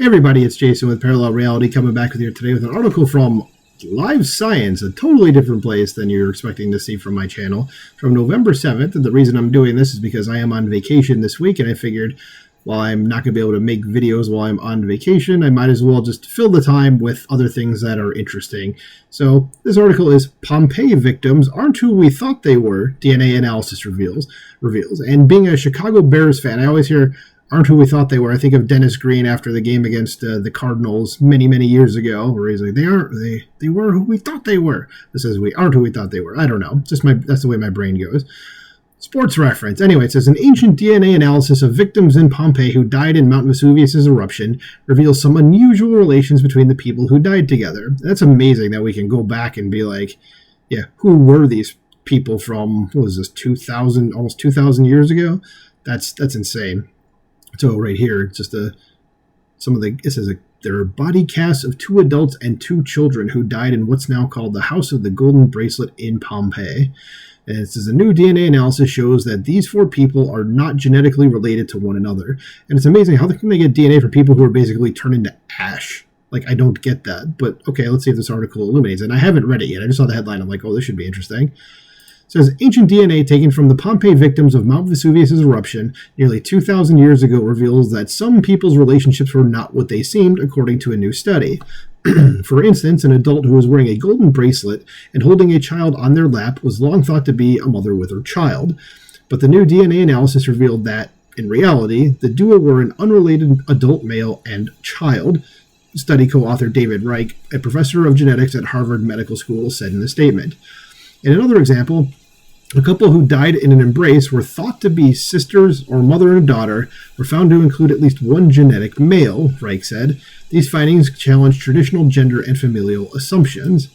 Hey everybody, it's Jason with Parallel Reality coming back with you today with an article from Live Science, a totally different place than you're expecting to see from my channel, from November 7th. And the reason I'm doing this is because I am on vacation this week, and I figured while I'm not going to be able to make videos while I'm on vacation, I might as well just fill the time with other things that are interesting. So this article is Pompeii victims aren't who we thought they were, DNA analysis reveals. And being a Chicago Bears fan, I always hear aren't who we thought they were. I think of Dennis Green after the game against the Cardinals many years ago, where he's like, they were who we thought they were. This says we aren't who we thought they were. I don't know. That's the way my brain goes. Sports reference. Anyway, it says an ancient DNA analysis of victims in Pompeii who died in Mount Vesuvius' eruption reveals some unusual relations between the people who died together. That's amazing that we can go back and be like, yeah, who were these people from, what was this, almost 2,000 years ago? That's insane. So right here, it's just it says there are body casts of 2 adults and 2 children who died in what's now called the House of the Golden Bracelet in Pompeii. And it says a new DNA analysis shows that these 4 people are not genetically related to one another. And it's amazing how can they get DNA from people who are basically turned into ash? Like, I don't get that. But okay, let's see if this article illuminates. And I haven't read it yet. I just saw the headline. I'm like, oh, this should be interesting. It says ancient DNA taken from the Pompeii victims of Mount Vesuvius' eruption nearly 2,000 years ago reveals that some people's relationships were not what they seemed, according to a new study. For instance, an adult who was wearing a golden bracelet and holding a child on their lap was long thought to be a mother with her child. But the new DNA analysis revealed that, in reality, the duo were an unrelated adult male and child. Study co-author David Reich, a professor of genetics at Harvard Medical School, said in a statement. In another example, a couple who died in an embrace were thought to be sisters or mother and daughter were found to include at least one genetic male, Reich said. These findings challenge traditional gender and familial assumptions.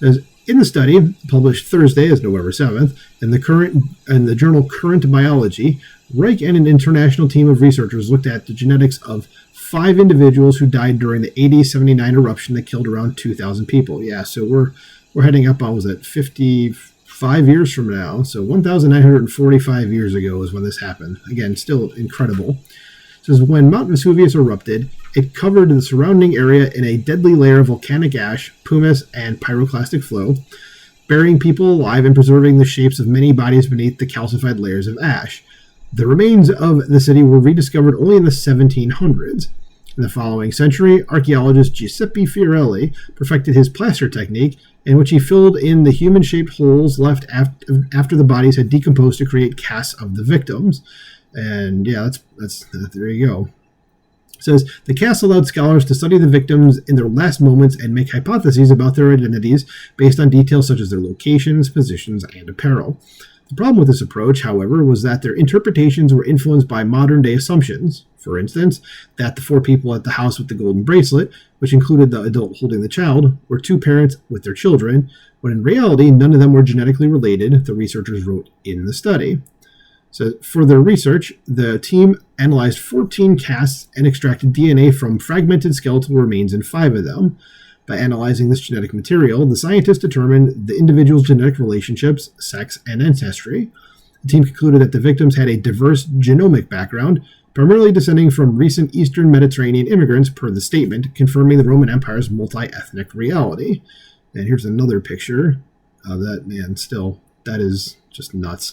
As in the study, published Thursday as November 7th, in the journal Current Biology, Reich and an international team of researchers looked at the genetics of 5 individuals who died during the AD 79 eruption that killed around 2,000 people. Yeah, so we're heading up on, was it 55 years from now? So 1,945 years ago is when this happened. Again, still incredible. It says when Mount Vesuvius erupted, it covered the surrounding area in a deadly layer of volcanic ash, pumice, and pyroclastic flow, burying people alive and preserving the shapes of many bodies beneath the calcified layers of ash. The remains of the city were rediscovered only in the 1700s. In the following century, archaeologist Giuseppe Fiorelli perfected his plaster technique, in which he filled in the human-shaped holes left after the bodies had decomposed to create casts of the victims. And yeah, that's there you go. It says the casts allowed scholars to study the victims in their last moments and make hypotheses about their identities based on details such as their locations, positions, and apparel. The problem with this approach, however, was that their interpretations were influenced by modern-day assumptions. For instance, that the 4 people at the house with the golden bracelet, which included the adult holding the child, were 2 parents with their children, when in reality, none of them were genetically related, the researchers wrote in the study. So for their research, the team analyzed 14 casts and extracted DNA from fragmented skeletal remains in 5 of them. By analyzing this genetic material, the scientists determined the individual's genetic relationships, sex, and ancestry. The team concluded that the victims had a diverse genomic background, primarily descending from recent Eastern Mediterranean immigrants, per the statement, confirming the Roman Empire's multi-ethnic reality. And here's another picture of that. Man, still, that is just nuts.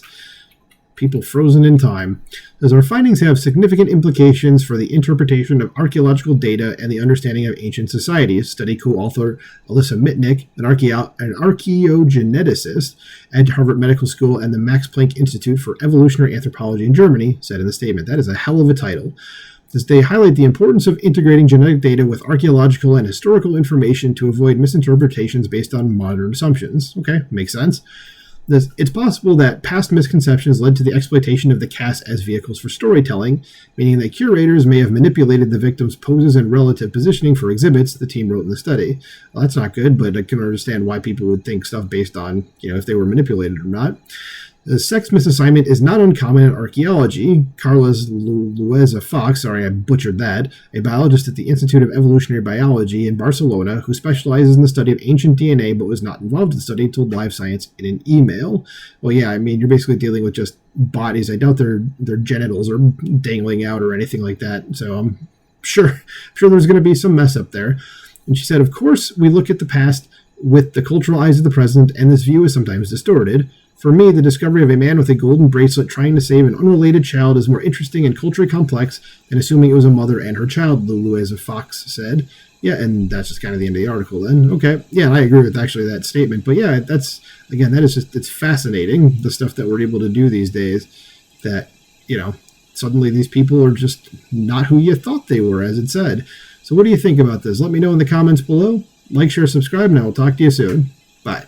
People frozen in time. As our findings have significant implications for the interpretation of archaeological data and the understanding of ancient societies, study co-author Alyssa Mitnick, an archaeogeneticist at Harvard Medical School and the Max Planck Institute for Evolutionary Anthropology in Germany, said in the statement. That is a hell of a title. As they highlight the importance of integrating genetic data with archaeological and historical information to avoid misinterpretations based on modern assumptions. Okay, makes sense. It's possible that past misconceptions led to the exploitation of the casts as vehicles for storytelling, meaning that curators may have manipulated the victims' poses and relative positioning for exhibits, the team wrote in the study. Well, that's not good, but I can understand why people would think stuff based on, if they were manipulated or not. The sex misassignment is not uncommon in archaeology. Carlos Lueza Fox, sorry I butchered that, a biologist at the Institute of Evolutionary Biology in Barcelona who specializes in the study of ancient DNA but was not involved in the study, told Live Science in an email. Well, yeah, I mean, you're basically dealing with just bodies. I doubt their genitals are dangling out or anything like that. So sure there's going to be some mess up there. And she said, of course, we look at the past with the cultural eyes of the present, and this view is sometimes distorted. For me, the discovery of a man with a golden bracelet trying to save an unrelated child is more interesting and culturally complex than assuming it was a mother and her child, Lulu as a Fox said. Yeah, and that's just kind of the end of the article then. Okay, yeah, and I agree with actually that statement. But yeah, that is just, it's fascinating, the stuff that we're able to do these days, that, suddenly these people are just not who you thought they were, as it said. So what do you think about this? Let me know in the comments below. Like, share, subscribe, and I will talk to you soon. Bye.